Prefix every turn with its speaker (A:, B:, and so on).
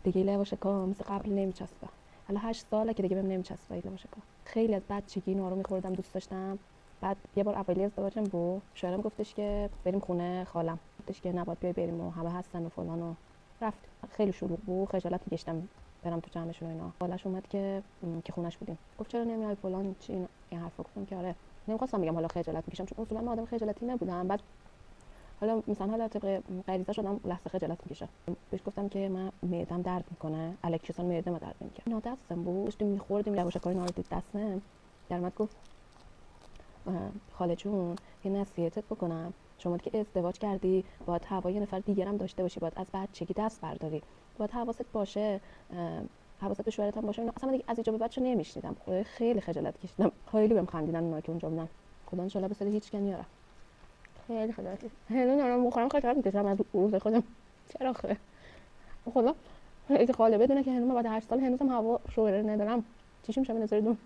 A: دیگه لواشکا مثل قبل نمیچسبه. حالا 8 ساله که دیگه بهم نمیچسبه این لواشکا. خیلی از بچگی اینا رو میخوردم، دوست داشتم. بعد یه بار اولی ازدواجم بود، شوهرم گفتش که بریم خونه خالم، گفتش که نباید بیای بریم و همه هستن و فلان و رفت. خیلی شلوغ بود، خجالت میکشتم برم تو جمعشون و اینا. خالش اومد که خونش بودیم، گفت چرا نمیای فلان چی این حرفا. گفتم که آره نمیخواستم بگم حالا خجالت میکشم، چون اصولا من آدم خجالتی نبودم. بعد حالا طبق غریزه شدم لحظه خجالت میکشه. بهش گفتم که من معدم درد میکنه، الکتریسان معده ما درد نمیکنه. اینا دستم بود، داشتیم میخوردیم لواشکای اینا رو دید دستم، در اومد گفت خاله جون یه نصیحتت بکنم، شما که ازدواج کردی باید هوای یه نفر دیگرم داشته باشی، باید از بچگی دست برداری، باید حواست باشه، حواست به شوهرت هم باشه. اصلا دیگه از اینجا به بعد چه نمیشنیدم. خیلی خجالت کشیدم، خیلی بهم خندیدن اونا که اونجا بودن. خدا ان شاء الله به سر هیچ کنی نیاره. خیلی خجالت کشیدم، هنوز دارم بخورم خجالت میکشم از روز خودم. چرا خیلی خدا خیلی خاله بدونه که هنوز بعد 8 سال هنوزم هوا شوهر ندارم، چیشم شب نظر دون.